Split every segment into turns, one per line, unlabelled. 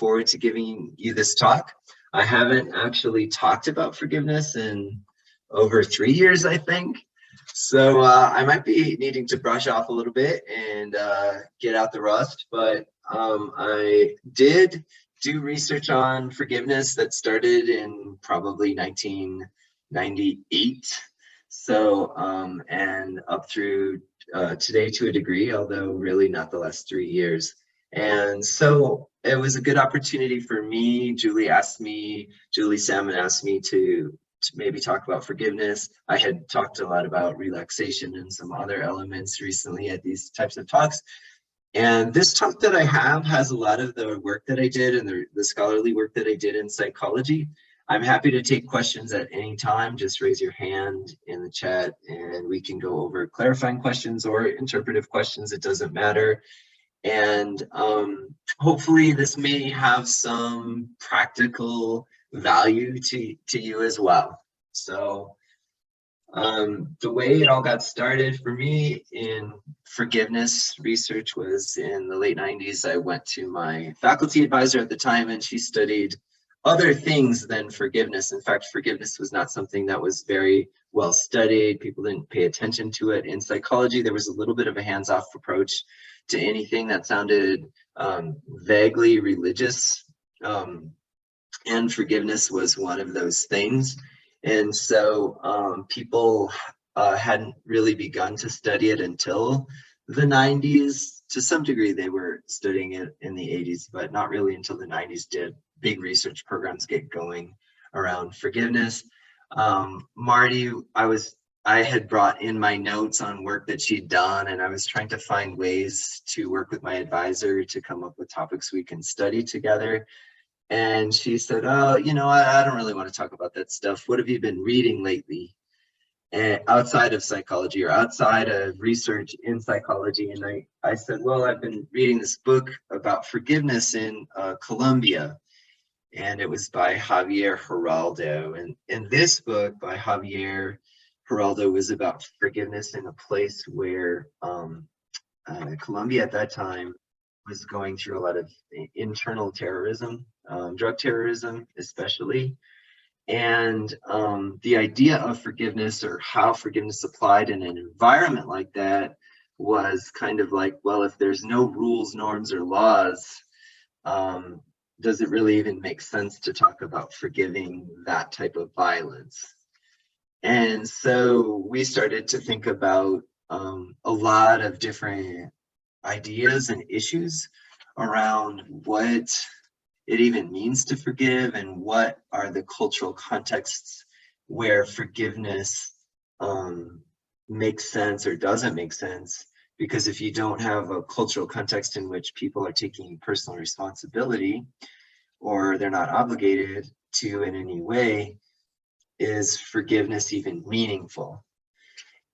forward to giving you this talk. I haven't actually talked about forgiveness in over 3 years, I think. So I might be needing to brush off a little bit and get out the rust, but I did do research on forgiveness that started in probably 1998. So, and up through today to a degree, although really not the last 3 years. And so it was a good opportunity for me. Julie Salmon asked me to maybe talk about forgiveness. I had talked a lot about relaxation and some other elements recently at these types of talks. And this talk that I have has a lot of the work that I did and the scholarly work that I did in psychology. I'm happy to take questions at any time. Just raise your hand in the chat and we can go over clarifying questions or interpretive questions. It doesn't matter. And hopefully this may have some practical value to you as well. So the way it all got started for me in forgiveness research was in the late 90s. I went to my faculty advisor at the time and she studied other things than forgiveness. In fact, forgiveness was not something that was very well studied. People didn't pay attention to it. In psychology, there was a little bit of a hands-off approach to anything that sounded vaguely religious. And forgiveness was one of those things. And so people hadn't really begun to study it until the 90s. To some degree, they were studying it in the 80s, but not really until the 90s did big research programs get going around forgiveness. Marty, I had brought in my notes on work that she'd done, and I was trying to find ways to work with my advisor to come up with topics we can study together. And she said, oh, you know, I don't really want to talk about that stuff. What have you been reading lately? And outside of psychology or outside of research in psychology? And I said, well, I've been reading this book about forgiveness in Colombia. And it was by Javier Geraldo. And this book by Javier Geraldo was about forgiveness in a place where Colombia at that time was going through a lot of internal terrorism, drug terrorism especially. And the idea of forgiveness or how forgiveness applied in an environment like that was kind of like, well, if there's no rules, norms, or laws, does it really even make sense to talk about forgiving that type of violence? And so we started to think about a lot of different ideas and issues around what it even means to forgive and what are the cultural contexts where forgiveness makes sense or doesn't make sense. Because if you don't have a cultural context in which people are taking personal responsibility or they're not obligated to in any way, is forgiveness even meaningful?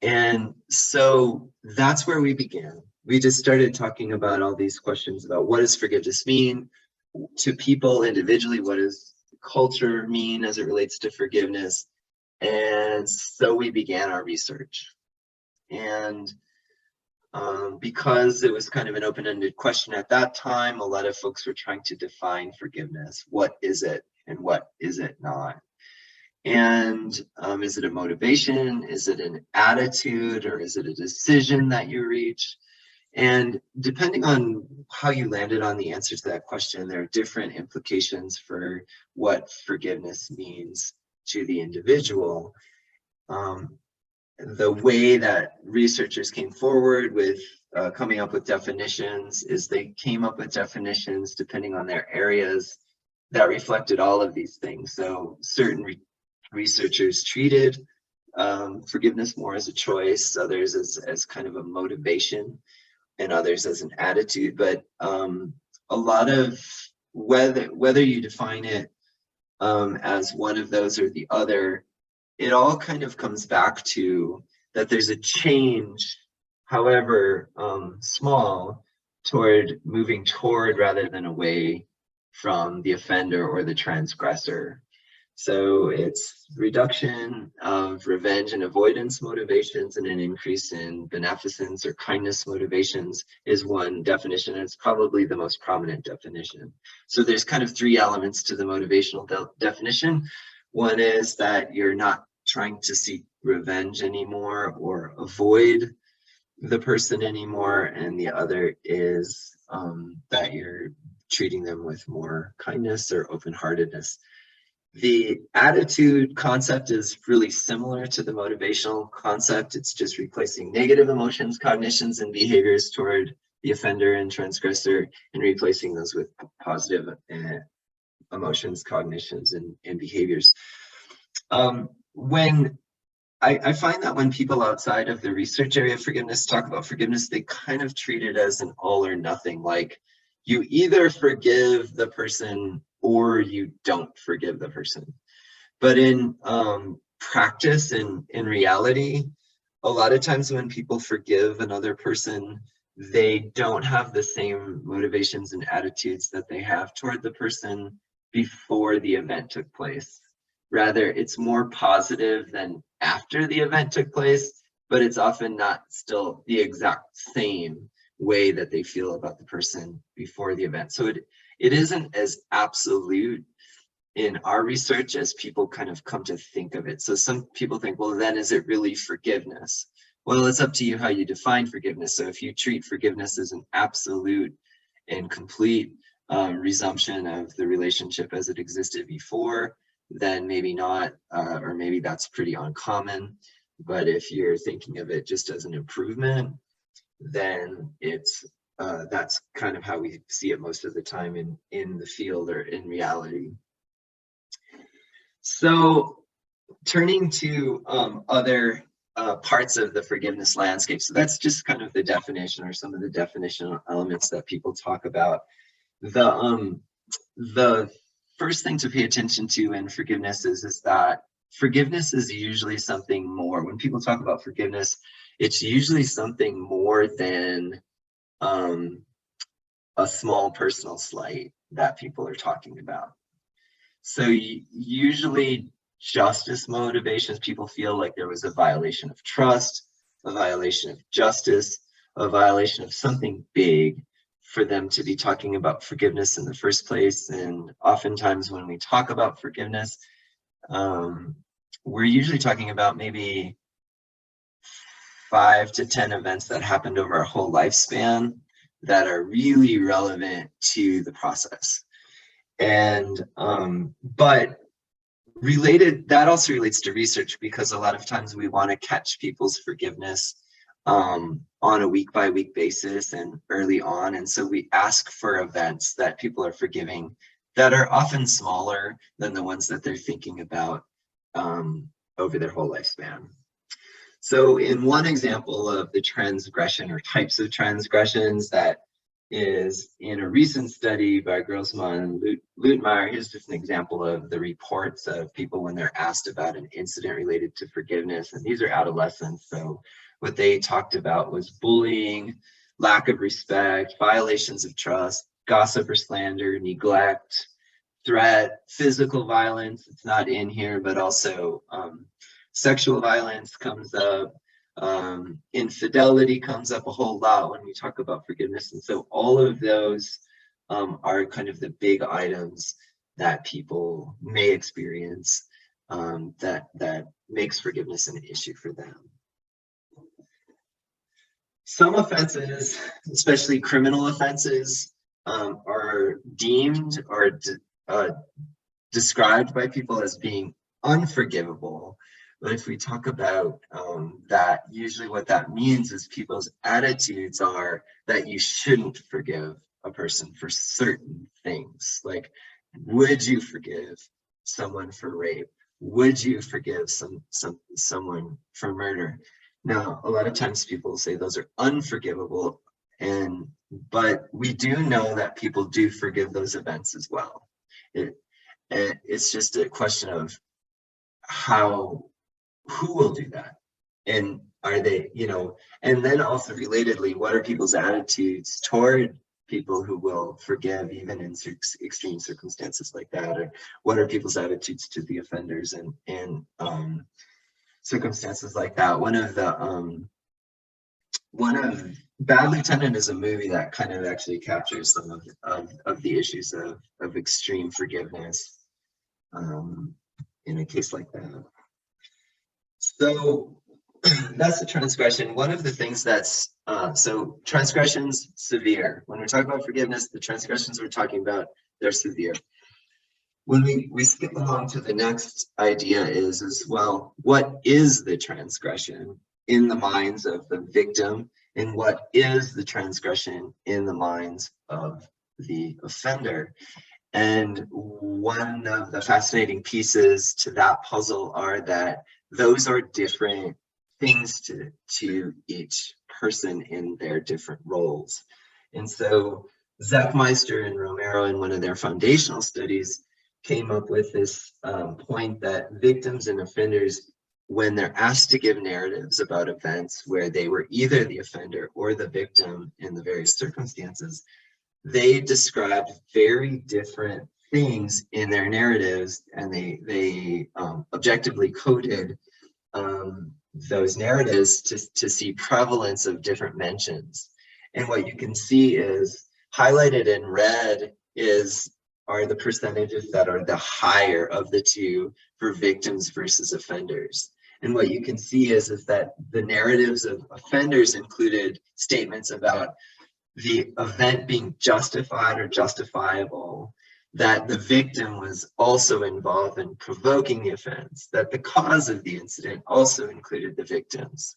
And so that's where we began. We just started talking about all these questions about what does forgiveness mean to people individually? What does culture mean as it relates to forgiveness? And so we began our research. And because it was kind of an open-ended question at that time, a lot of folks were trying to define forgiveness. What is it and what is it not? And is it a motivation? Is it an attitude? Or is it a decision that you reach? And depending on how you landed on the answer to that question, there are different implications for what forgiveness means to the individual. The way that researchers came forward with coming up with definitions is they came up with definitions depending on their areas that reflected all of these things. So certain researchers treated forgiveness more as a choice, others as kind of a motivation, and others as an attitude. But a lot of whether you define it as one of those or the other, it all kind of comes back to that there's a change, however small, toward moving toward rather than away from the offender or the transgressor. So it's reduction of revenge and avoidance motivations and an increase in beneficence or kindness motivations is one definition, and it's probably the most prominent definition. So there's kind of three elements to the motivational definition. One is that you're not trying to seek revenge anymore or avoid the person anymore, and the other is that you're treating them with more kindness or open-heartedness. The attitude concept is really similar to the motivational concept. It's just replacing negative emotions, cognitions, and behaviors toward the offender and transgressor, and replacing those with positive emotions, cognitions, and behaviors. When I find that when people outside of the research area of forgiveness talk about forgiveness, they kind of treat it as an all or nothing, like you either forgive the person or you don't forgive the person. But in practice and in reality, a lot of times when people forgive another person, they don't have the same motivations and attitudes that they have toward the person before the event took place. Rather, it's more positive than after the event took place, but it's often not still the exact same way that they feel about the person before the event. So it isn't as absolute in our research as people kind of come to think of it. So some people think, well, then is it really forgiveness? Well, it's up to you how you define forgiveness. So if you treat forgiveness as an absolute and complete resumption of the relationship as it existed before, then maybe not, or maybe that's pretty uncommon. But if you're thinking of it just as an improvement, then it's that's kind of how we see it most of the time in the field or in reality. So turning to other parts of the forgiveness landscape. So that's just kind of the definition or some of the definitional elements that people talk about. The first thing to pay attention to in forgiveness is that forgiveness is usually something more. When people talk about forgiveness, it's usually something more than a small personal slight that people are talking about. So usually justice motivations, people feel like there was a violation of trust, a violation of justice, a violation of something big for them to be talking about forgiveness in the first place. And oftentimes when we talk about forgiveness, we're usually talking about maybe 5 to 10 events that happened over our whole lifespan that are really relevant to the process. And but related, that also relates to research, because a lot of times we want to catch people's forgiveness on a week-by-week basis and early on, and so we ask for events that people are forgiving that are often smaller than the ones that they're thinking about over their whole lifespan. So in one example of the transgression or types of transgressions that is in a recent study by Grossman and Luetmeyer, here's just an example of the reports of people when they're asked about an incident related to forgiveness. And these are adolescents. So what they talked about was bullying, lack of respect, violations of trust, gossip or slander, neglect, threat, physical violence. It's not in here, but also sexual violence comes up. Infidelity comes up a whole lot when we talk about forgiveness. And so all of those are kind of the big items that people may experience that makes forgiveness an issue for them. Some offenses, especially criminal offenses, are deemed or described by people as being unforgivable. But if we talk about that, usually what that means is people's attitudes are that you shouldn't forgive a person for certain things. Like, would you forgive someone for rape? Would you forgive someone for murder? Now, a lot of times people say those are unforgivable, but we do know that people do forgive those events as well. It's just a question of who will do that, and are they, and then also relatedly, what are people's attitudes toward people who will forgive even in extreme circumstances like that? Or what are people's attitudes to the offenders in circumstances like that? One of Bad Lieutenant is a movie that kind of actually captures some of the issues of extreme forgiveness in a case like that. So that's the transgression. One of the things that's so transgressions severe. When we're talking about forgiveness, the transgressions we're talking about, they're severe. When we skip along to the next idea is well, what is the transgression in the minds of the victim, and what is the transgression in the minds of the offender? And one of the fascinating pieces to that puzzle are that those are different things to each person in their different roles. And so Zechmeister and Romero, in one of their foundational studies, came up with this point that victims and offenders, when they're asked to give narratives about events where they were either the offender or the victim in the various circumstances, they described very different things in their narratives, and they objectively coded those narratives to see prevalence of different mentions. And what you can see is highlighted in red are the percentages that are the higher of the two for victims versus offenders. And what you can see is that the narratives of offenders included statements about the event being justified or justifiable, that the victim was also involved in provoking the offense, that the cause of the incident also included the victims.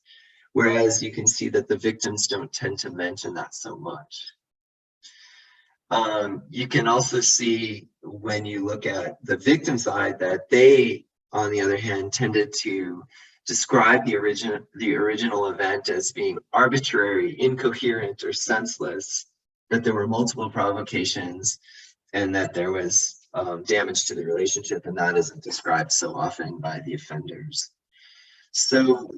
Whereas you can see that the victims don't tend to mention that so much. You can also see when you look at the victim side that they, on the other hand, tended to describe the original event as being arbitrary, incoherent, or senseless, that there were multiple provocations, and that there was damage to the relationship, and that isn't described so often by the offenders. So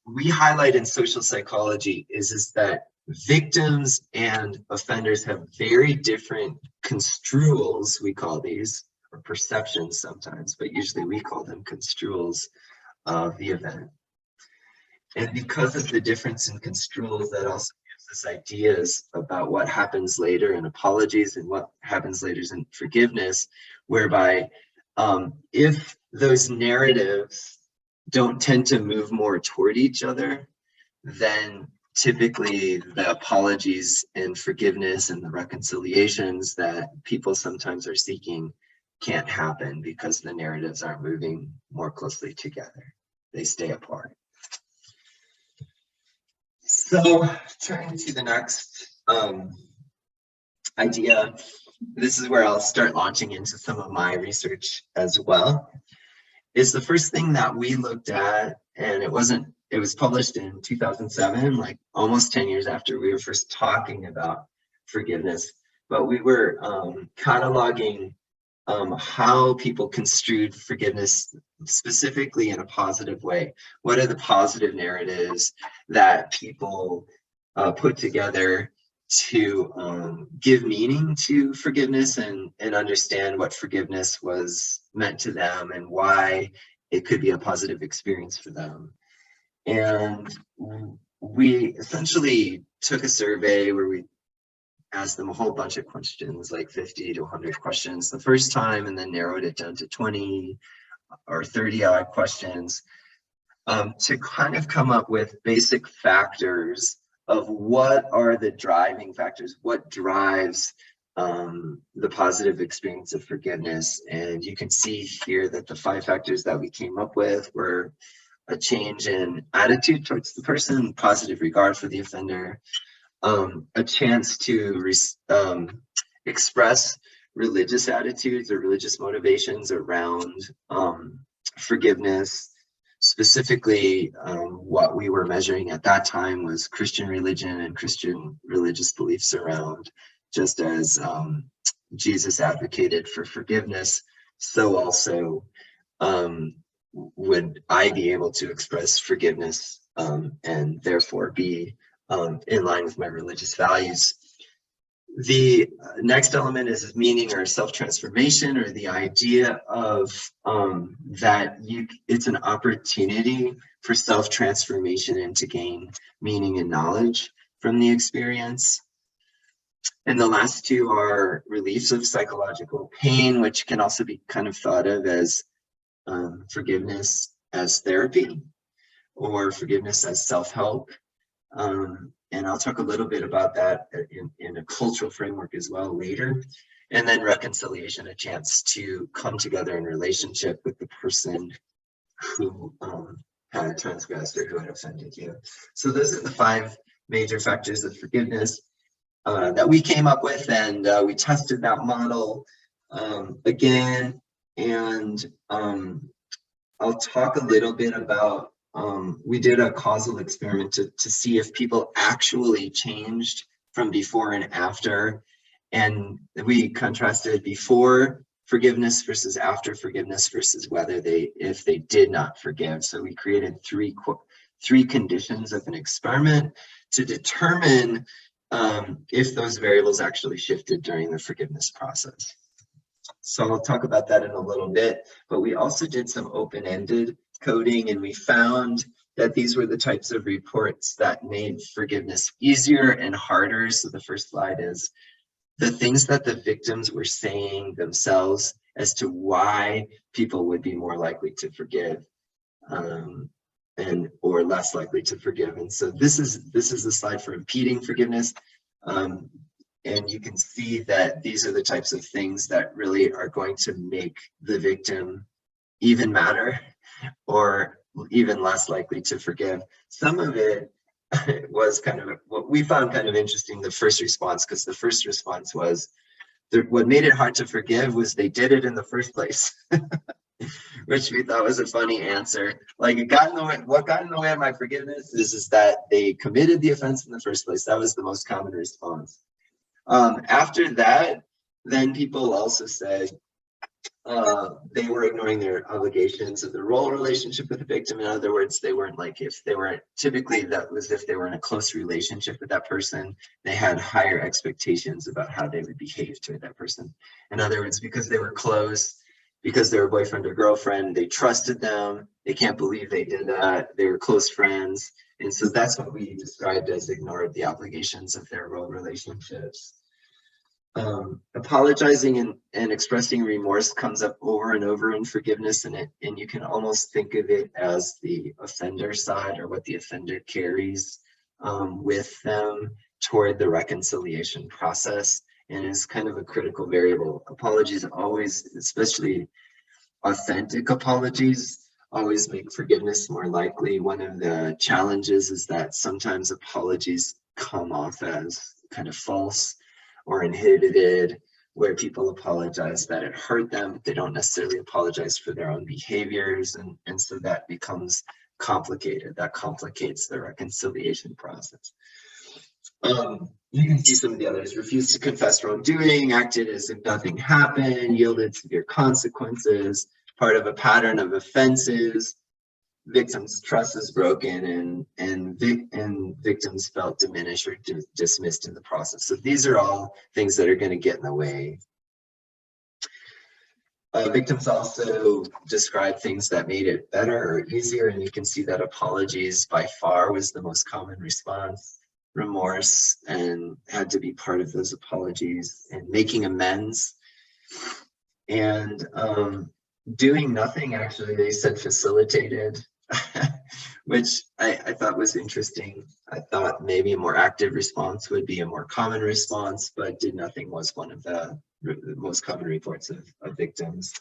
we highlight in social psychology is that victims and offenders have very different construals, we call these, or perceptions sometimes, but usually we call them construals of the event. And because of the difference in construals, that also gives us ideas about what happens later in apologies and what happens later in forgiveness, whereby if those narratives don't tend to move more toward each other, then typically the apologies and forgiveness and the reconciliations that people sometimes are seeking can't happen because the narratives aren't moving more closely together. They stay apart. So turning to the next idea, this is where I'll start launching into some of my research as well, is the first thing that we looked at, and it was published in 2007, like almost 10 years after we were first talking about forgiveness, but we were cataloging how people construed forgiveness specifically in a positive way. What are the positive narratives that people put together to give meaning to forgiveness and understand what forgiveness was meant to them and why it could be a positive experience for them. And we essentially took a survey where we asked them a whole bunch of questions, like 50 to 100 questions the first time, and then narrowed it down to 20 or 30 odd questions to kind of come up with basic factors of what are the driving factors, what drives the positive experience of forgiveness. And you can see here that the 5 factors that we came up with were a change in attitude towards the person, positive regard for the offender, a chance to express religious attitudes or religious motivations around forgiveness. Specifically, what we were measuring at that time was Christian religion and Christian religious beliefs around, just as Jesus advocated for forgiveness, so also would I be able to express forgiveness and therefore be in line with my religious values. The next element is meaning or self-transformation, or the idea of that it's an opportunity for self-transformation and to gain meaning and knowledge from the experience. And the last two are reliefs of psychological pain, which can also be kind of thought of as forgiveness as therapy, or forgiveness as self-help. And I'll talk a little bit about that in a cultural framework as well later. And then reconciliation, a chance to come together in relationship with the person who had transgressed or who had offended you. So those are the 5 major factors of forgiveness that we came up with, and we tested that model again. And I'll talk a little bit about, we did a causal experiment to see if people actually changed from before and after. And we contrasted before forgiveness versus after forgiveness versus if they did not forgive. So we created three conditions of an experiment to determine if those variables actually shifted during the forgiveness process. So I'll talk about that in a little bit, but we also did some open-ended coding, and we found that these were the types of reports that made forgiveness easier and harder. So the first slide is the things that the victims were saying themselves as to why people would be more likely to forgive or less likely to forgive. And so this is the slide for impeding forgiveness. And you can see that these are the types of things that really are going to make the victim even madder or even less likely to forgive. Some of it was kind of what we found kind of interesting, the first response, because the first response was what made it hard to forgive was they did it in the first place, which we thought was a funny answer. Like, what got in the way of my forgiveness is that they committed the offense in the first place. That was the most common response. After that, then people also said they were ignoring their obligations of the role relationship with the victim. In other words, typically that was if they were in a close relationship with that person, they had higher expectations about how they would behave toward that person. In other words, because they were close, because they were boyfriend or girlfriend, they trusted them. They can't believe they did that. They were close friends. And so that's what we described as ignored the obligations of their role relationships. Apologizing and expressing remorse comes up over and over in forgiveness, and you can almost think of it as the offender side, or what the offender carries with them toward the reconciliation process, and is kind of a critical variable. Apologies always, especially authentic apologies, always make forgiveness more likely. One of the challenges is that sometimes apologies come off as kind of false or inhibited, where people apologize that it hurt them, but they don't necessarily apologize for their own behaviors, and so that becomes complicated. That complicates the reconciliation process. You can see some of the others. Refused to confess wrongdoing, acted as if nothing happened, yielded severe consequences, part of a pattern of offenses, victims' trust is broken, and victims felt diminished or dismissed in the process. So these are all things that are going to get in the way. Victims also describe things that made it better or easier, and you can see that apologies by far was the most common response. Remorse and had to be part of those apologies, and making amends, and doing nothing, actually, they said facilitated, which I thought was interesting. I thought maybe a more active response would be a more common response, but did nothing was one of the most common reports of victims.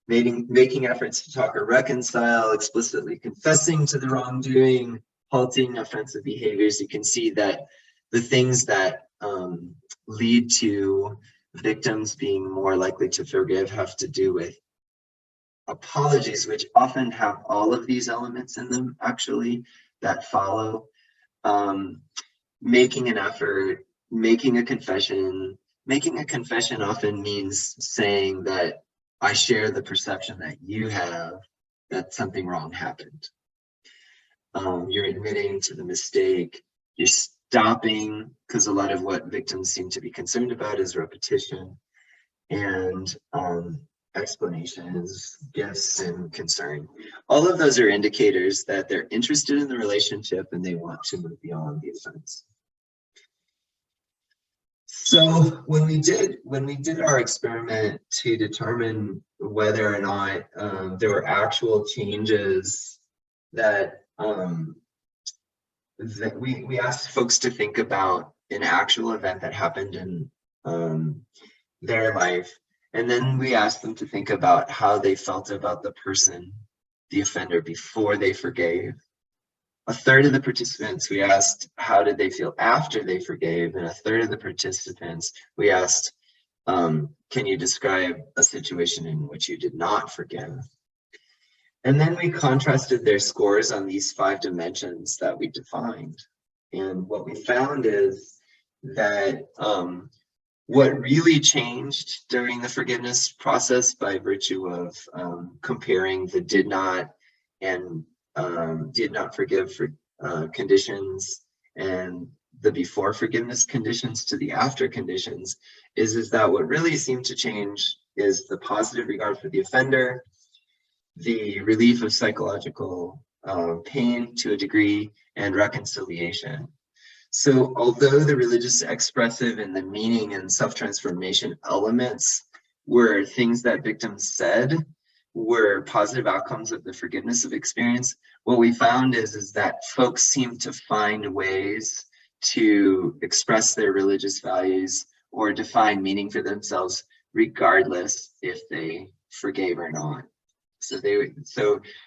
Making efforts to talk or reconcile, explicitly confessing to the wrongdoing, halting offensive behaviors. You can see that the things that lead to victims being more likely to forgive have to do with apologies, which often have all of these elements in them, actually, that follow. Making an effort, making a confession. Making a confession often means saying that I share the perception that you have that something wrong happened. You're admitting to the mistake. stopping, because a lot of what victims seem to be concerned about is repetition, and explanations, gifts, and concern. All of those are indicators that they're interested in the relationship and they want to move beyond the offense. So when we did our experiment to determine whether or not there were actual changes that we asked folks to think about an actual event that happened in their life, and then we asked them to think about how they felt about the person, the offender, before they forgave. A third of the participants, we asked how did they feel after they forgave, and a third of the participants, we asked, can you describe a situation in which you did not forgive? And then we contrasted their scores on these 5 dimensions that we defined. And what we found is that what really changed during the forgiveness process, by virtue of comparing the did not and did not forgive for conditions and the before forgiveness conditions to the after conditions, is that what really seemed to change is the positive regard for the offender, the relief of psychological pain to a degree, and reconciliation. So although the religious expressive and the meaning and self-transformation elements were things that victims said were positive outcomes of the forgiveness of experience, what we found is that folks seem to find ways to express their religious values or define meaning for themselves regardless if they forgave or not. So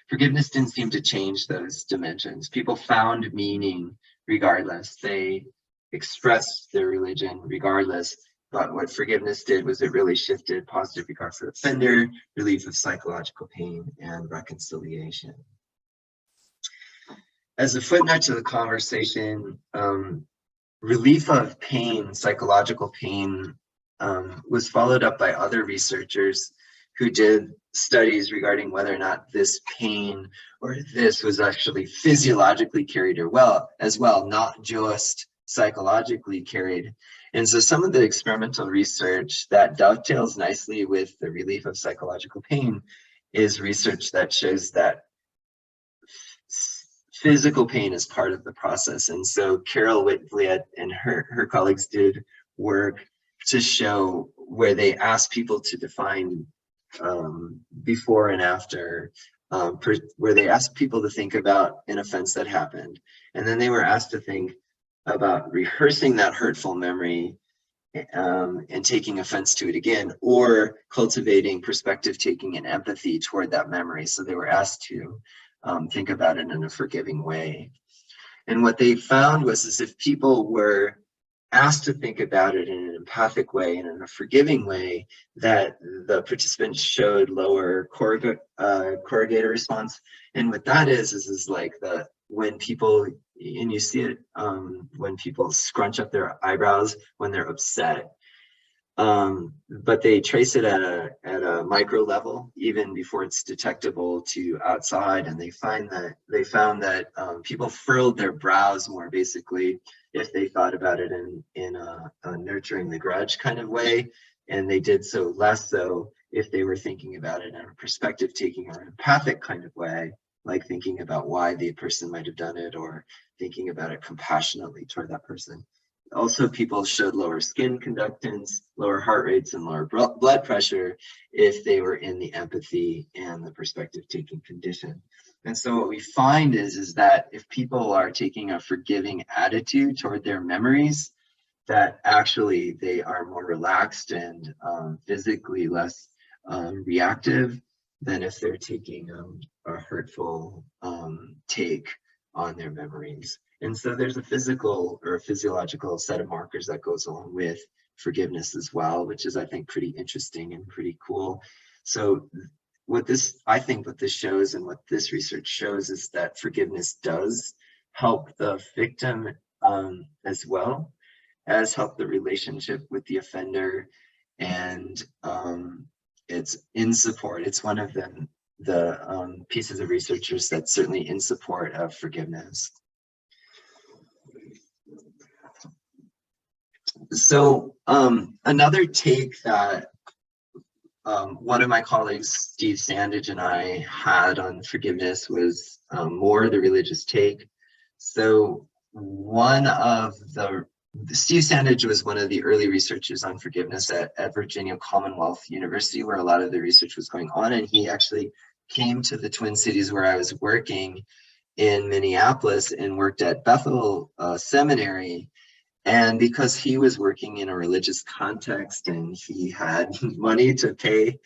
forgiveness didn't seem to change those dimensions. People found meaning regardless. They expressed their religion regardless. But what forgiveness did was it really shifted positive regard for the offender, relief of psychological pain, and reconciliation. As a footnote to the conversation, relief of pain, psychological pain, was followed up by other researchers who did studies regarding whether or not this pain or this was actually physiologically carried as well, not just psychologically carried. And so some of the experimental research that dovetails nicely with the relief of psychological pain is research that shows that physical pain is part of the process. And so Carol Whitliet and her colleagues did work to show where they asked people to define before and after, where they asked people to think about an offense that happened. And then they were asked to think about rehearsing that hurtful memory and taking offense to it again, or cultivating perspective taking and empathy toward that memory. So they were asked to think about it in a forgiving way. And what they found was is if people were asked to think about it in an empathic way and in a forgiving way, that the participants showed lower corrugator response. And what that is like when people, and you see it when people scrunch up their eyebrows when they're upset, but they trace it at a micro level even before it's detectable to outside, and they found that people furrowed their brows more basically if they thought about it in a nurturing the grudge kind of way, and they did so less so if they were thinking about it in a perspective taking or an empathic kind of way, like thinking about why the person might have done it or thinking about it compassionately toward that person. Also, people showed lower skin conductance, lower heart rates, and lower blood pressure if they were in the empathy and the perspective taking condition. And so what we find is that if people are taking a forgiving attitude toward their memories, that actually they are more relaxed and physically less reactive than if they're taking a hurtful take on their memories. And so there's a physical or a physiological set of markers that goes along with forgiveness as well, which is, I think, pretty interesting and pretty cool. So I think what this shows and what this research shows is that forgiveness does help the victim as well as help the relationship with the offender. And it's in support. It's one of the pieces of researchers that's certainly in support of forgiveness. So another take that one of my colleagues, Steve Sandage, and I had on forgiveness was more the religious take. So Steve Sandage was one of the early researchers on forgiveness at Virginia Commonwealth University, where a lot of the research was going on. And he actually came to the Twin Cities where I was working in Minneapolis and worked at Bethel Seminary. And because he was working in a religious context and he had money to pay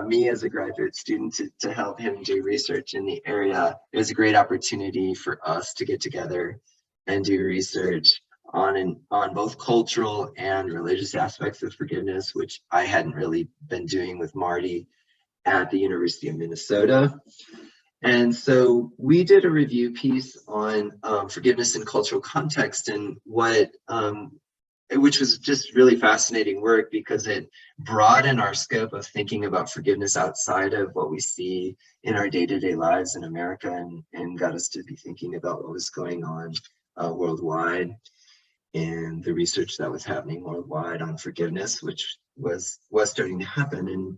me as a graduate student to help him do research in the area, it was a great opportunity for us to get together and do research on both cultural and religious aspects of forgiveness, which I hadn't really been doing with Marty at the University of Minnesota. And so we did a review piece on forgiveness in cultural context, and which was just really fascinating work because it broadened our scope of thinking about forgiveness outside of what we see in our day-to-day lives in America, and got us to be thinking about what was going on worldwide and the research that was happening worldwide on forgiveness, which was starting to happen.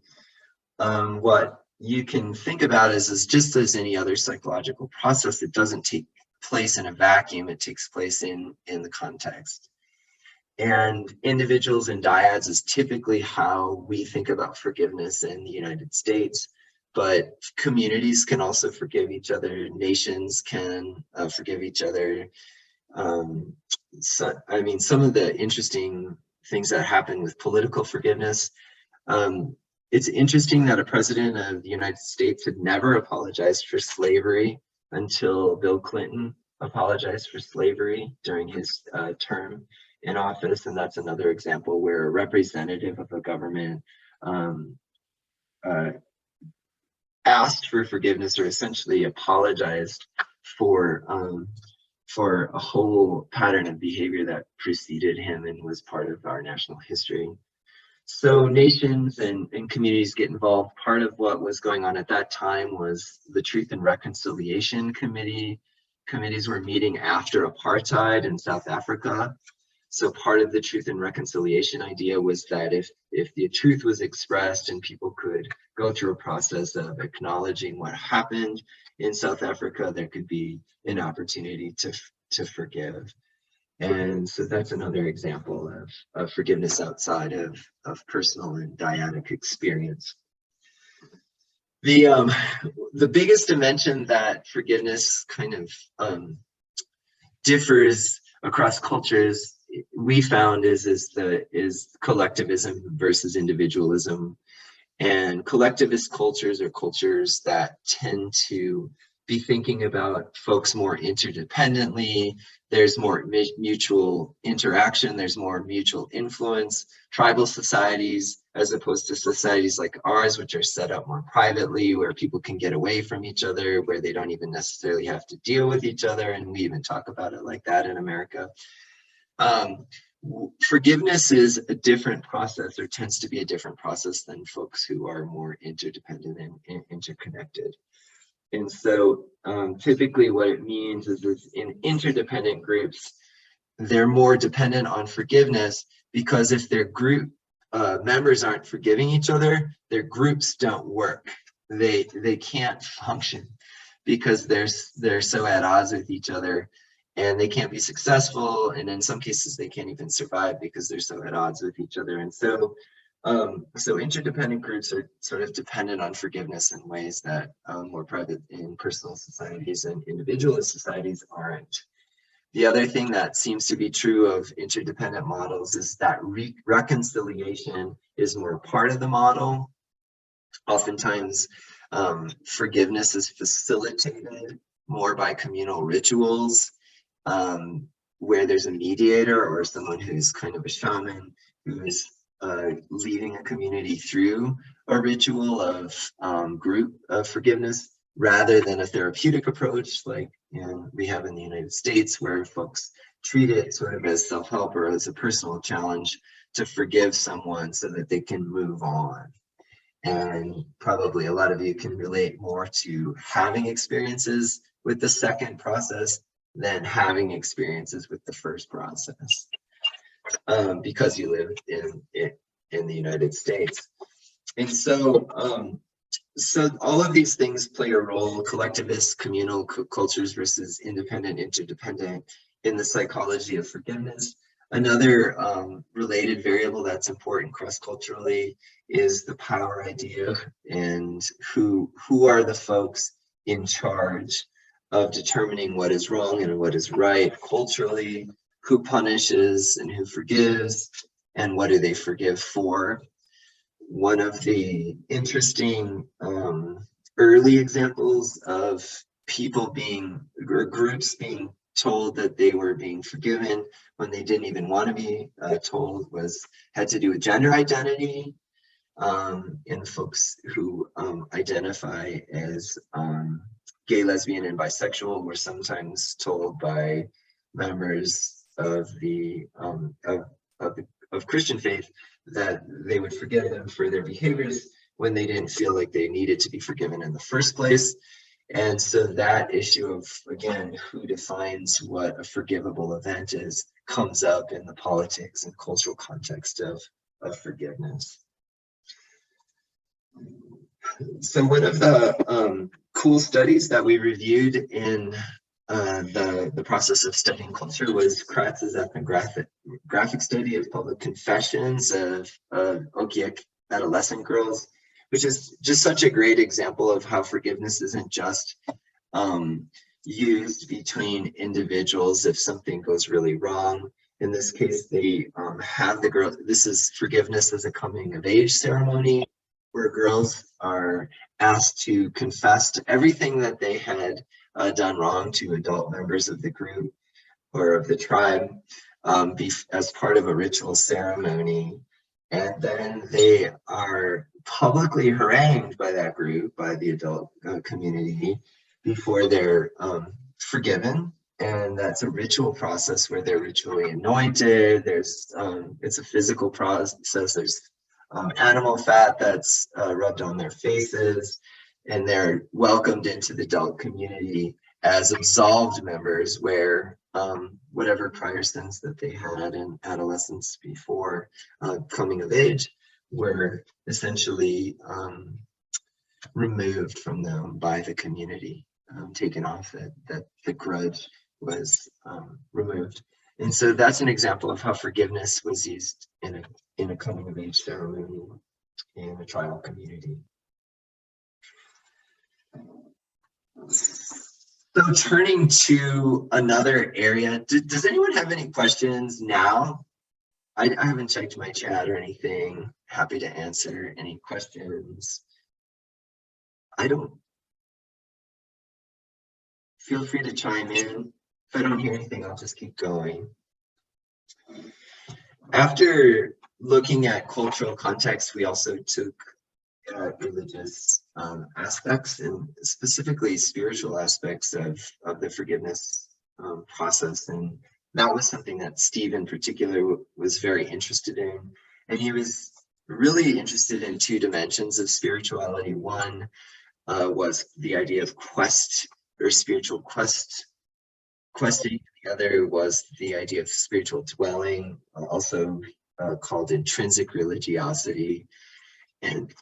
And what you can think about is just as any other psychological process, it doesn't take place in a vacuum, it takes place in the context. And individuals and dyads is typically how we think about forgiveness in the United States, but communities can also forgive each other, nations can forgive each other. So, I mean, some of the interesting things that happen with political forgiveness, it's interesting that a president of the United States had never apologized for slavery until Bill Clinton apologized for slavery during his term in office. And that's another example where a representative of a government asked for forgiveness, or essentially apologized for a whole pattern of behavior that preceded him and was part of our national history. So nations and communities get involved. Part of what was going on at that time was the Truth and Reconciliation Committee. Committees were meeting after apartheid in South Africa. So part of the Truth and Reconciliation idea was that if the truth was expressed and people could go through a process of acknowledging what happened in South Africa, there could be an opportunity to forgive. And so that's another example of forgiveness outside of personal and dyadic experience. The biggest dimension that forgiveness kind of differs across cultures, we found is collectivism versus individualism. And collectivist cultures are cultures that tend to be thinking about folks more interdependently. There's more mutual interaction, there's more mutual influence. Tribal societies, as opposed to societies like ours, which are set up more privately, where people can get away from each other, where they don't even necessarily have to deal with each other. And we even talk about it like that in America. Forgiveness is a different process, or tends to be a different process than folks who are more interdependent and interconnected. And so typically what it means is in interdependent groups, they're more dependent on forgiveness, because if their group members aren't forgiving each other, their groups don't work. They can't function because they're so at odds with each other, and they can't be successful. And in some cases, they can't even survive because they're so at odds with each other. And so interdependent groups are sort of dependent on forgiveness in ways that more private and personal societies and individualist societies aren't. The other thing that seems to be true of interdependent models is that reconciliation is more part of the model. Oftentimes, forgiveness is facilitated more by communal rituals, where there's a mediator or someone who's kind of a shaman who's leading a community through a ritual of group of forgiveness, rather than a therapeutic approach like we have in the United States, where folks treat it sort of as self-help or as a personal challenge to forgive someone so that they can move on. And probably a lot of you can relate more to having experiences with the second process than having experiences with the first process. because you live in the United States. And so, so all of these things play a role: collectivist, communal cultures versus independent, interdependent, in the psychology of forgiveness. Another related variable that's important cross-culturally is the power idea, and who are the folks in charge of determining what is wrong and what is right culturally, who punishes and who forgives, and what do they forgive for. One of the interesting early examples of people being, or groups being told that they were being forgiven when they didn't even want to be told, had to do with gender identity. And folks who identify as gay, lesbian, and bisexual were sometimes told by members of the of Christian faith that they would forgive them for their behaviors when they didn't feel like they needed to be forgiven in the first place. And so that issue of, again, who defines what a forgivable event is, comes up in the politics and cultural context of forgiveness. So one of the cool studies that we reviewed in the process of studying culture was Kratz's ethnographic study of public confessions of Okiek adolescent girls, which is just such a great example of how forgiveness isn't just used between individuals if something goes really wrong. In this case, they have the girl, this is forgiveness as a coming of age ceremony, where girls are asked to confess to everything that they had done wrong to adult members of the group or of the tribe as part of a ritual ceremony. And then they are publicly harangued by that group, by the adult community, before they're forgiven. And that's a ritual process where they're ritually anointed. There's it's a physical process. There's animal fat that's rubbed on their faces, and they're welcomed into the adult community as absolved members, where whatever prior sins that they had in adolescence before coming of age were essentially removed from them by the community, taken off, that the grudge was removed. And so that's an example of how forgiveness was used in a coming of age ceremony in a tribal community. So turning to another area, does anyone have any questions now? I haven't checked my chat or anything. Happy to answer any questions. Feel free to chime in. If I don't hear anything, I'll just keep going. After looking at cultural context, we also took religious aspects, and specifically spiritual aspects of the forgiveness process. And that was something that Steve in particular was very interested in. And he was really interested in two dimensions of spirituality. One was the idea of quest, or spiritual questing. The other was the idea of spiritual dwelling, also called intrinsic religiosity, and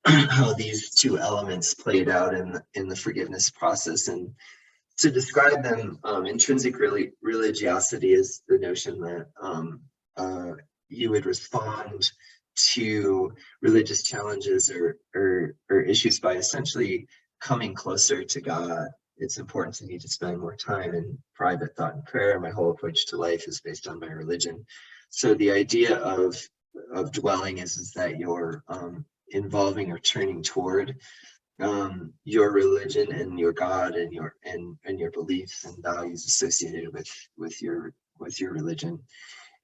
how these two elements played out in the forgiveness process. And to describe them, intrinsic religiosity is the notion that you would respond to religious challenges or issues by essentially coming closer to God. It's important to me to spend more time in private thought and prayer. My whole approach to life is based on my religion. So the idea of dwelling is that you're involving or turning toward your religion and your God and your beliefs and values associated with your religion.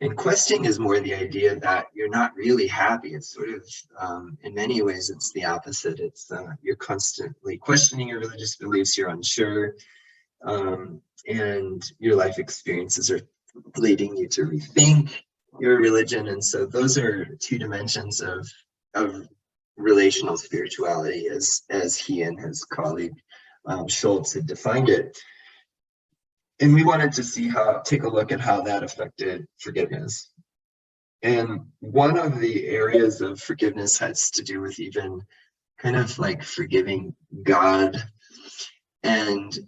And questing is more the idea that you're not really happy. It's sort of, in many ways, it's the opposite. It's you're constantly questioning your religious beliefs. You're unsure, and your life experiences are leading you to rethink your religion. And so those are two dimensions of relational spirituality, as he and his colleague Schultz had defined it. And we wanted to take a look at how that affected forgiveness. And one of the areas of forgiveness has to do with even kind of like forgiving God. And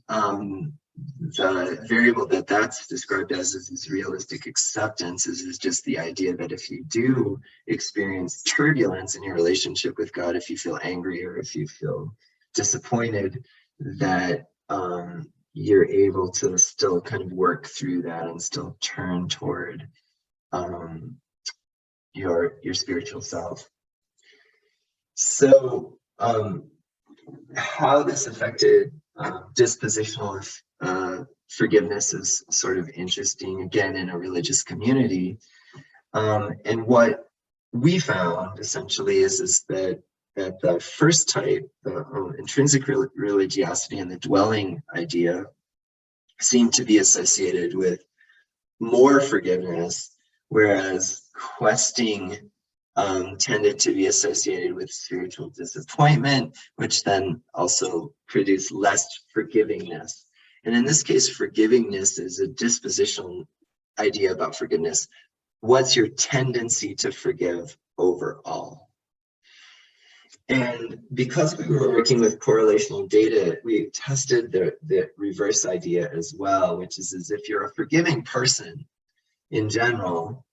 the variable that that's described as is realistic acceptance is just the idea that if you do experience turbulence in your relationship with God, if you feel angry or if you feel disappointed, that you're able to still kind of work through that and still turn toward your spiritual self. So how this affected dispositional forgiveness is sort of interesting, again, in a religious community. And what we found essentially is that the first type, the intrinsic religiosity and the dwelling idea, seem to be associated with more forgiveness, whereas questing tended to be associated with spiritual disappointment, which then also produced less forgivingness. And in this case, forgivingness is a dispositional idea about forgiveness. What's your tendency to forgive overall? And because we were working with correlational data, we tested the reverse idea as well, which is if you're a forgiving person in general,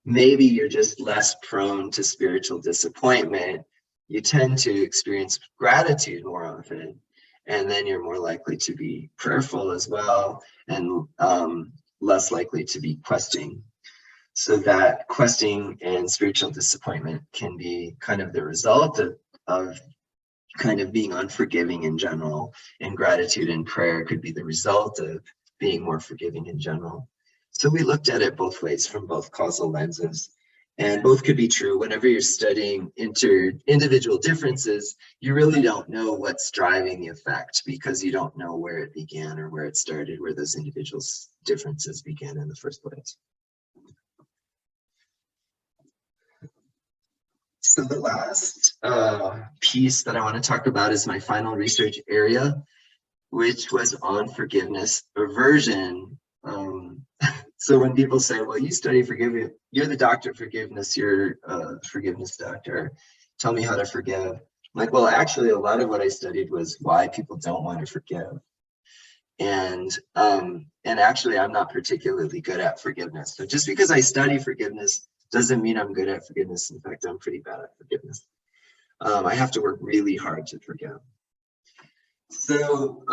maybe you're just less prone to spiritual disappointment. You tend to experience gratitude more often, and then you're more likely to be prayerful as well, and less likely to be questing. So that questing and spiritual disappointment can be kind of the result of kind of being unforgiving in general, and gratitude and prayer could be the result of being more forgiving in general. So we looked at it both ways from both causal lenses, and both could be true. Whenever you're studying individual differences, you really don't know what's driving the effect because you don't know where it began or where it started, where those individual differences began in the first place. So the last piece that I want to talk about is my final research area, which was on forgiveness aversion. So when people say, well, you study forgiveness, you're the doctor of forgiveness, you're a forgiveness doctor, tell me how to forgive. I'm like, well, actually, a lot of what I studied was why people don't want to forgive. And actually, I'm not particularly good at forgiveness. So just because I study forgiveness doesn't mean I'm good at forgiveness. In fact, I'm pretty bad at forgiveness. I have to work really hard to forgive. So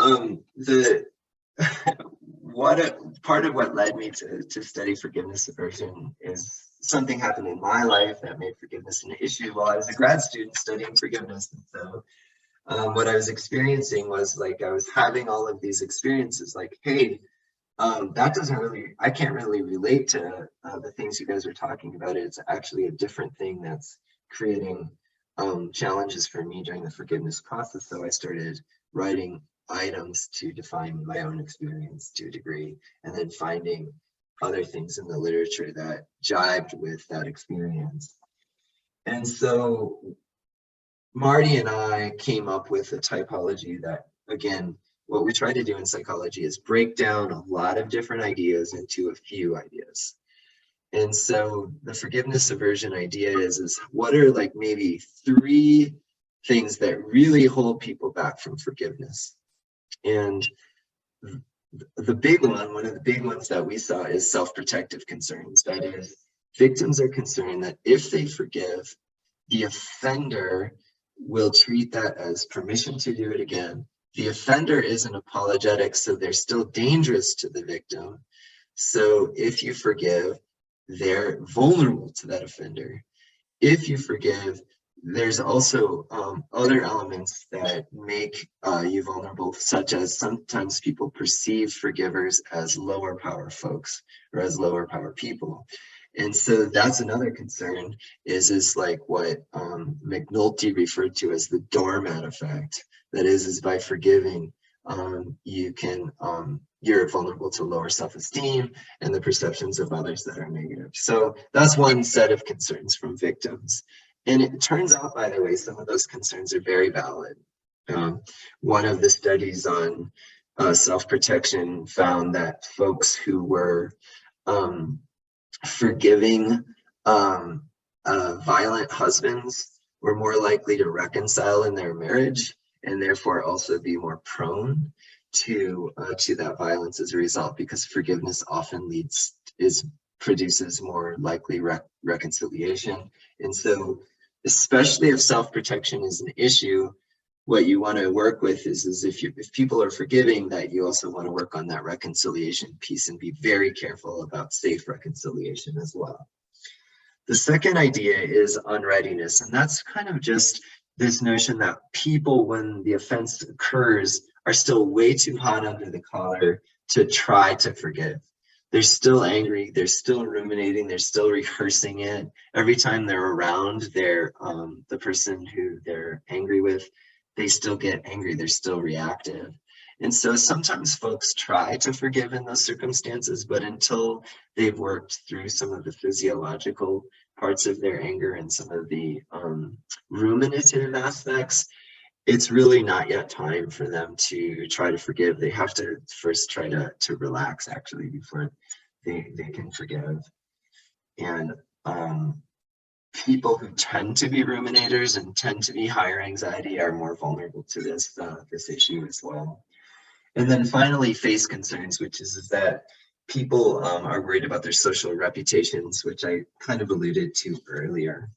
part of what led me to study forgiveness aversion is something happened in my life that made forgiveness an issue while I was a grad student studying forgiveness. And so what I was experiencing was like I was having all of these experiences like, hey, that doesn't really, I can't really relate to the things you guys are talking about. It's actually a different thing that's creating challenges for me during the forgiveness process. So I started writing items to define my own experience to a degree, and then finding other things in the literature that jibed with that experience. And so Marty and I came up with a typology that, again, what we try to do in psychology is break down a lot of different ideas into a few ideas. And so the forgiveness aversion idea is what are like maybe 3 things that really hold people back from forgiveness? And the big one of the big ones that we saw is self-protective concerns. That is, victims are concerned that if they forgive, the offender will treat that as permission to do it again. The offender isn't apologetic, so they're still dangerous to the victim. So if you forgive, they're vulnerable to that offender. If you forgive, there's also other elements that make you vulnerable, such as sometimes people perceive forgivers as lower power folks or as lower power people. And so that's another concern is like what McNulty referred to as the doormat effect. That is by forgiving, you can, you're vulnerable to lower self-esteem and the perceptions of others that are negative. So that's one set of concerns from victims. And it turns out, by the way, some of those concerns are very valid. One of the studies on self-protection found that folks who were forgiving Violent husbands were more likely to reconcile in their marriage and therefore also be more prone to that violence as a result, because forgiveness often produces more likely reconciliation. And so, especially if self-protection is an issue, what you want to work with is if people are forgiving, that you also want to work on that reconciliation piece and be very careful about safe reconciliation as well. The second idea is unreadiness, and that's kind of just this notion that people, when the offense occurs, are still way too hot under the collar to try to forgive. They're still angry, they're still ruminating, they're still rehearsing it. Every time they're around the person who they're angry with, they still get angry, they're still reactive. And so sometimes folks try to forgive in those circumstances, but until they've worked through some of the physiological parts of their anger and some of the ruminative aspects, it's really not yet time for them to try to forgive. They have to first try to relax, actually, before they can forgive. And people who tend to be ruminators and tend to be higher anxiety are more vulnerable to this issue as well. And then finally, face concerns, which is that people are worried about their social reputations, which I kind of alluded to earlier.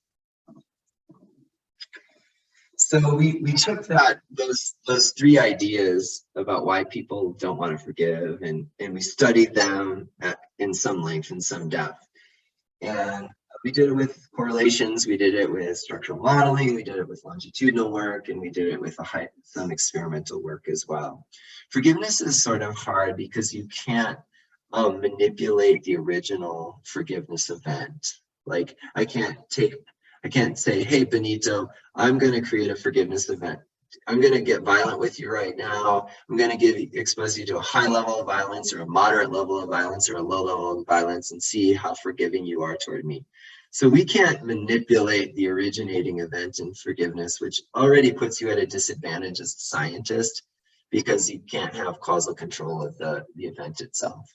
So we took those three ideas about why people don't want to forgive, and we studied them in some length, in some depth. And we did it with correlations, we did it with structural modeling, we did it with longitudinal work, and we did it with some experimental work as well. Forgiveness is sort of hard because you can't manipulate the original forgiveness event. Like I can't say, hey, Benito, I'm going to create a forgiveness event. I'm going to get violent with you right now. I'm going to expose you to a high level of violence or a moderate level of violence or a low level of violence and see how forgiving you are toward me. So we can't manipulate the originating event in forgiveness, which already puts you at a disadvantage as a scientist because you can't have causal control of the event itself.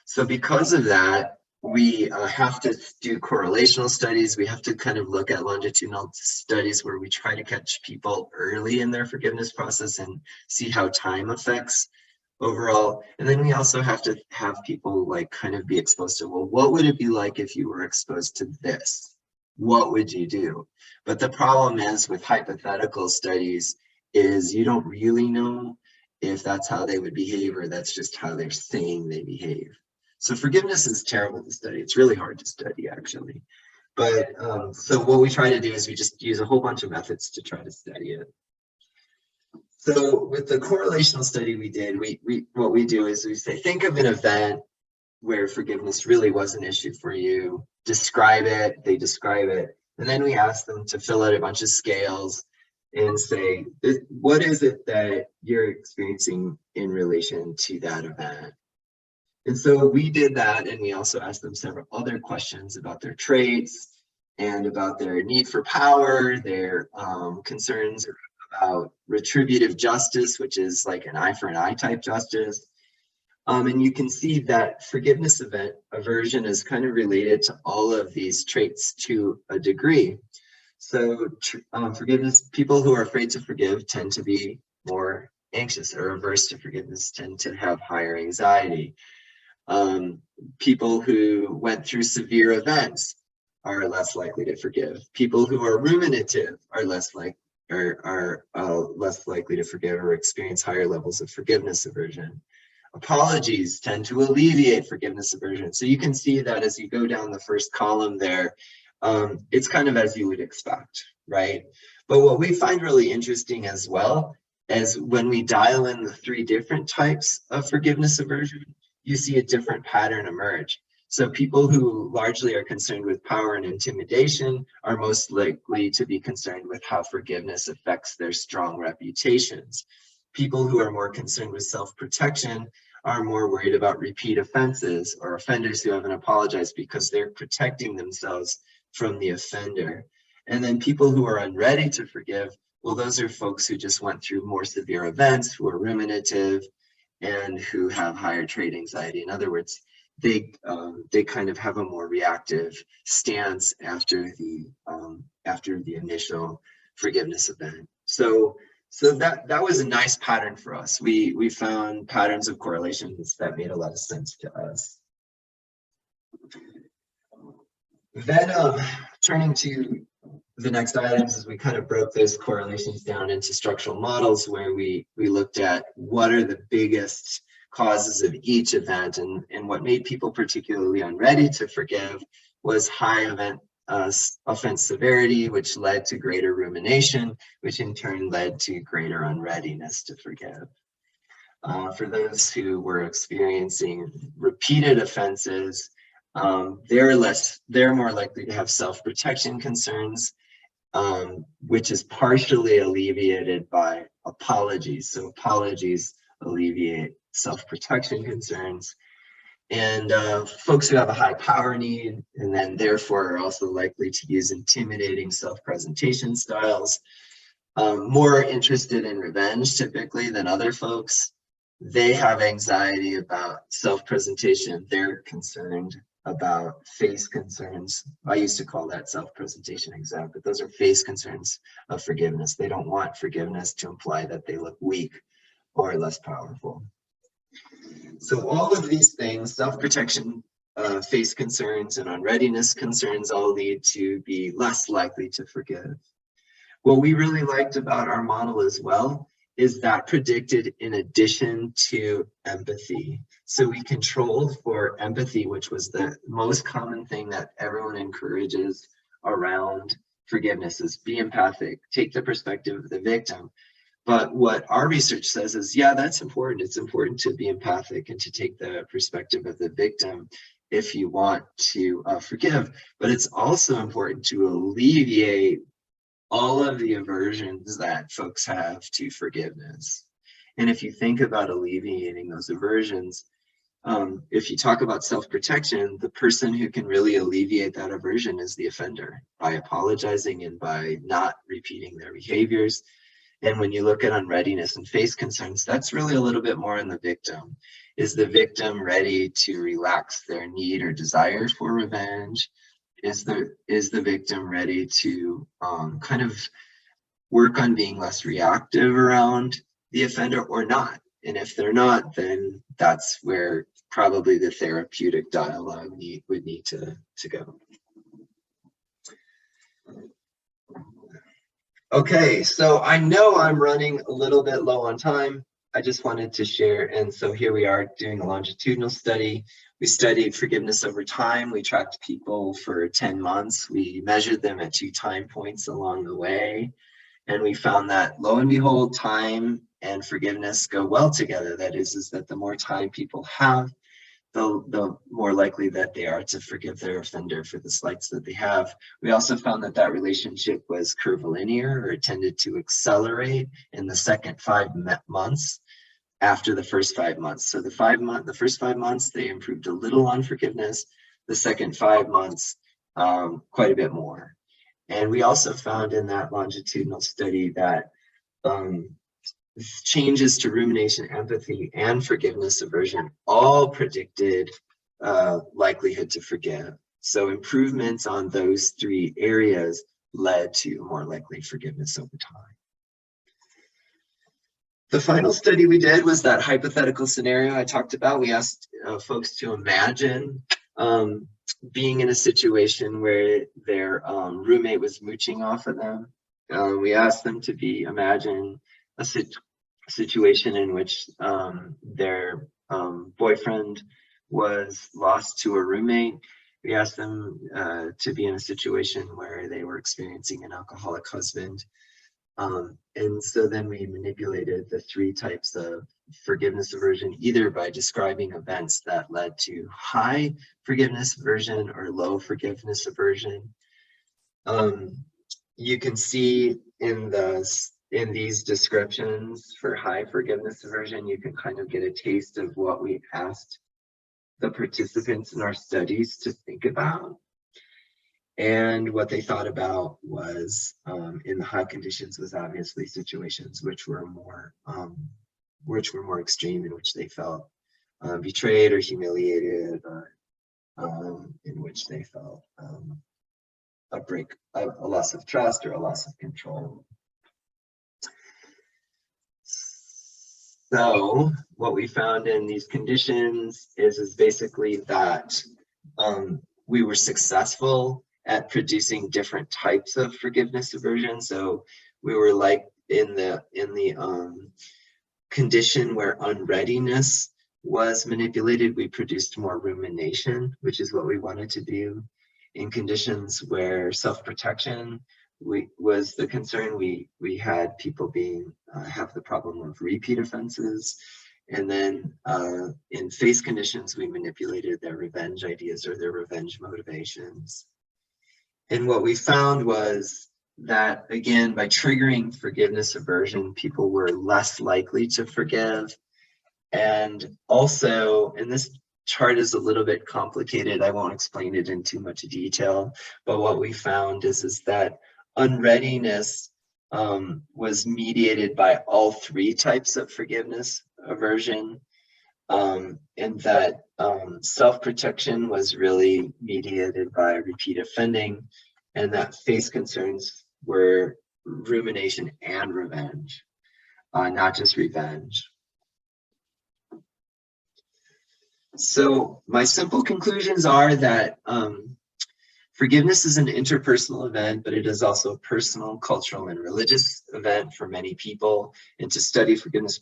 So because of that, we have to do correlational studies. We have to kind of look at longitudinal studies where we try to catch people early in their forgiveness process and see how time affects overall. And then we also have to have people like kind of be exposed to, well, what would it be like if you were exposed to this? What would you do? But the problem is with hypothetical studies is you don't really know if that's how they would behave or that's just how they're saying they behave. So forgiveness is terrible to study. It's really hard to study, actually. But so what we try to do is we just use a whole bunch of methods to try to study it. So with the correlational study we did, what we do is we say, think of an event where forgiveness really was an issue for you. Describe it. They describe it. And then we ask them to fill out a bunch of scales and say, what is it that you're experiencing in relation to that event? And so we did that, and we also asked them several other questions about their traits and about their need for power, their concerns about retributive justice, which is like an eye for an eye type justice. And you can see that forgiveness aversion is kind of related to all of these traits to a degree. So forgiveness, people who are afraid to forgive tend to be more anxious, or averse to forgiveness tend to have higher anxiety. People who went through severe events are less likely to forgive. People who are ruminative are less likely to forgive or experience higher levels of forgiveness aversion. Apologies tend to alleviate forgiveness aversion. So you can see that as you go down the first column there, it's kind of as you would expect, right? But what we find really interesting as well is when we dial in the three different types of forgiveness aversion, you see a different pattern emerge. So people who largely are concerned with power and intimidation are most likely to be concerned with how forgiveness affects their strong reputations. People who are more concerned with self-protection are more worried about repeat offenses or offenders who haven't apologized because they're protecting themselves from the offender. And then people who are unready to forgive, well, those are folks who just went through more severe events, who are ruminative, and who have higher trait anxiety. In other words, they kind of have a more reactive stance after the initial forgiveness event. So that was a nice pattern for us. We found patterns of correlations that made a lot of sense to us. Then turning to the next items, is we kind of broke those correlations down into structural models where we looked at what are the biggest causes of each event, and what made people particularly unready to forgive was high offense severity, which led to greater rumination, which in turn led to greater unreadiness to forgive. For those who were experiencing repeated offenses, they're more likely to have self-protection concerns, which is partially alleviated by apologies. So apologies alleviate self-protection concerns. And folks who have a high power need, and then therefore are also likely to use intimidating self-presentation styles, more interested in revenge typically than other folks. They have anxiety about self-presentation. They're concerned about face concerns. I used to call that self-presentation anxiety, but those are face concerns of forgiveness. They don't want forgiveness to imply that they look weak or less powerful. So all of these things, self-protection, face concerns, and unreadiness concerns all lead to be less likely to forgive. What we really liked about our model as well is that predicted in addition to empathy. So we controlled for empathy, which was the most common thing that everyone encourages around forgiveness, is be empathic, take the perspective of the victim. But what our research says is, yeah, that's important. It's important to be empathic and to take the perspective of the victim if you want to forgive. But it's also important to alleviate all of the aversions that folks have to forgiveness. And if you think about alleviating those aversions, if you talk about self-protection, the person who can really alleviate that aversion is the offender by apologizing and by not repeating their behaviors. And when you look at unreadiness and face concerns, that's really a little bit more on the victim. Is the victim ready to relax their need or desire for revenge? Is the victim ready to kind of work on being less reactive around the offender or not? And if they're not, then that's where probably the therapeutic dialogue would need to go. Okay, so I know I'm running a little bit low on time. I just wanted to share, and so here we are doing a longitudinal study. We studied forgiveness over time. We tracked people for 10 months. We measured them at 2 time points along the way. And we found that, lo and behold, time and forgiveness go well together. That is that the more time people have, the more likely that they are to forgive their offender for the slights that they have. We also found that that relationship was curvilinear, or it tended to accelerate in the second 5 months after the first 5 months. So the first 5 months, they improved a little on forgiveness. The second 5 months, quite a bit more. And we also found in that longitudinal study that changes to rumination, empathy, and forgiveness aversion all predicted likelihood to forgive. So improvements on those 3 areas led to more likely forgiveness over time. The final study we did was that hypothetical scenario I talked about. We asked folks to imagine being in a situation where their roommate was mooching off of them. We asked them to imagine a situation in which their boyfriend was lost to a roommate. We asked them to be in a situation where they were experiencing an alcoholic husband. And so then we manipulated the 3 types of forgiveness aversion, either by describing events that led to high forgiveness aversion or low forgiveness aversion. You can see in these descriptions for high forgiveness aversion, you can kind of get a taste of what we asked the participants in our studies to think about. And what they thought about was, in the high conditions, was obviously situations which were more extreme, in which they felt betrayed or humiliated, or in which they felt a loss of trust or a loss of control. So what we found in these conditions is basically that we were successful at producing different types of forgiveness aversion. So we were like in the condition where unreadiness was manipulated, we produced more rumination, which is what we wanted to do. In conditions where self-protection was the concern, we had people have the problem of repeat offenses. And then in face conditions, we manipulated their revenge ideas or their revenge motivations. And what we found was that, again, by triggering forgiveness aversion, people were less likely to forgive. And also, and this chart is a little bit complicated, I won't explain it in too much detail, but what we found is that unreadiness was mediated by all three types of forgiveness aversion, and that self-protection was really mediated by repeat offending, and that face concerns were rumination and revenge, not just revenge. So my simple conclusions are that forgiveness is an interpersonal event, but it is also a personal, cultural, and religious event for many people. And to study forgiveness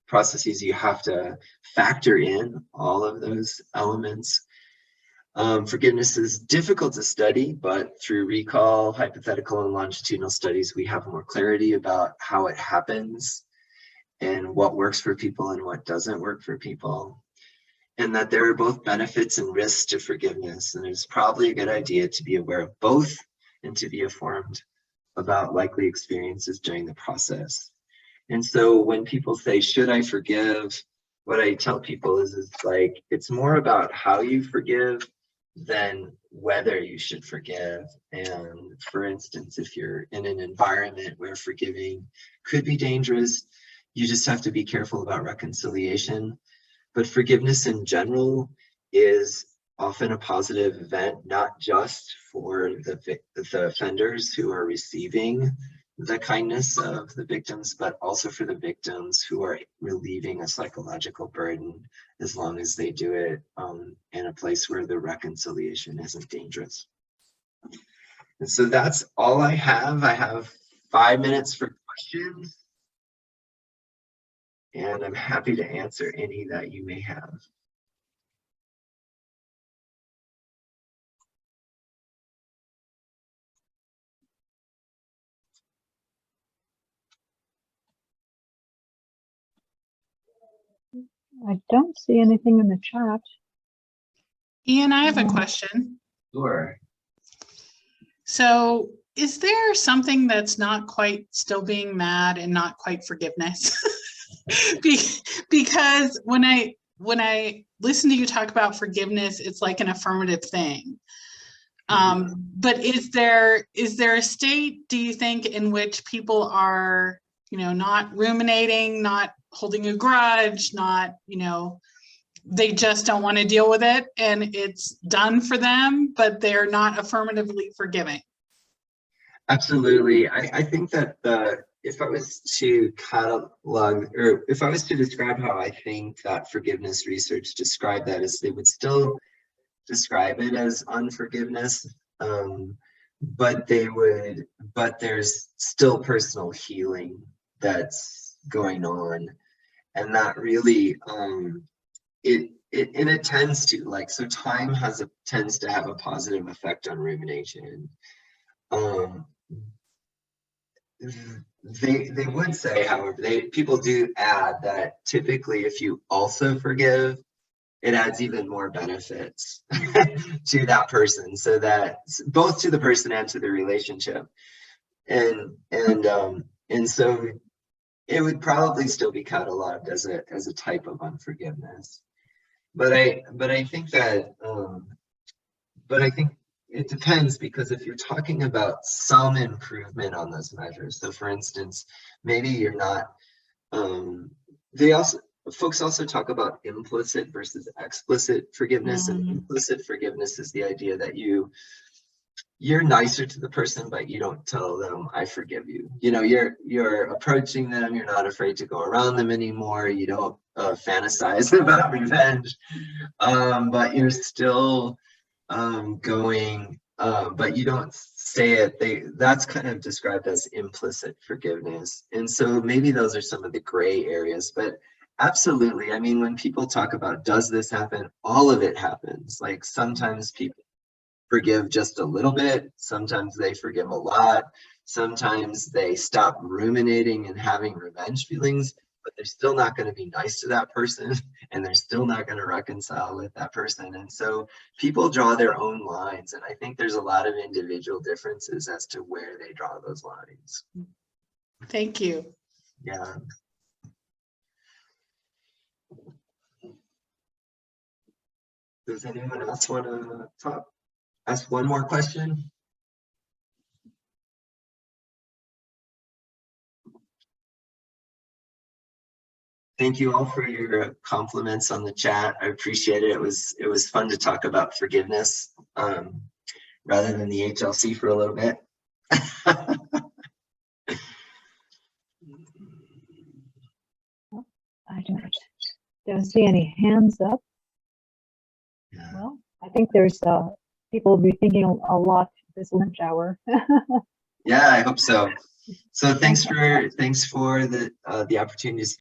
processes, you have to factor in all of those elements. Forgiveness is difficult to study, but through recall, hypothetical, and longitudinal studies, we have more clarity about how it happens and what works for people and what doesn't work for people. And that there are both benefits and risks to forgiveness. And it's probably a good idea to be aware of both and to be informed about likely experiences during the process. And so when people say, should I forgive? What I tell people is like, it's more about how you forgive than whether you should forgive. And for instance, if you're in an environment where forgiving could be dangerous, you just have to be careful about reconciliation. But forgiveness in general is often a positive event, not just for the offenders who are receiving the kindness of the victims, but also for the victims who are relieving a psychological burden, as long as they do it in a place where the reconciliation isn't dangerous. And so that's all I have. I have 5 minutes for questions, and I'm happy to answer any that you may have.
I don't see anything in the chat.
Ian, I have a question.
Sure.
So is there something that's not quite still being mad and not quite forgiveness? Because when I listen to you talk about forgiveness, it's like an affirmative thing. But is there a state, do you think, in which people are, not ruminating, not holding a grudge, not, they just don't want to deal with it and it's done for them, but they're not affirmatively forgiving?
Absolutely. I think that if I was to catalog, or if I was to describe how I think that forgiveness research described that, is they would still describe it as unforgiveness, but there's still personal healing that's going on, and that really it tends to, like, so time tends to have a positive effect on rumination. They would say, however, people do add that typically if you also forgive, it adds even more benefits to that person, so that both to the person and to the relationship, and so it would probably still be cataloged as a type of unforgiveness. But I think that it depends, because if you're talking about some improvement on those measures, so for instance, maybe you're not, folks also talk about implicit versus explicit forgiveness. And implicit forgiveness is the idea that you're nicer to the person, but you don't tell them I forgive you. You know, you're approaching them, you're not afraid to go around them anymore, you don't fantasize about revenge, but you're still going, but you don't say it. That's kind of described as implicit forgiveness. And so maybe those are some of the gray areas, but absolutely. I mean, when people talk about does this happen, all of it happens. Like sometimes people forgive just a little bit, sometimes they forgive a lot, sometimes they stop ruminating and having revenge feelings, but they're still not going to be nice to that person, and they're still not going to reconcile with that person. And so people draw their own lines, and I think there's a lot of individual differences as to where they draw those lines.
Thank you.
Yeah. Does anyone else want to ask one more question? Thank you all for your compliments on the chat. I appreciate it. It was fun to talk about forgiveness rather than the HLC for a little bit.
I don't see any hands up.
Yeah.
Well, I think there's people will be thinking a lot this lunch hour.
Yeah, I hope so. So thanks for the opportunity to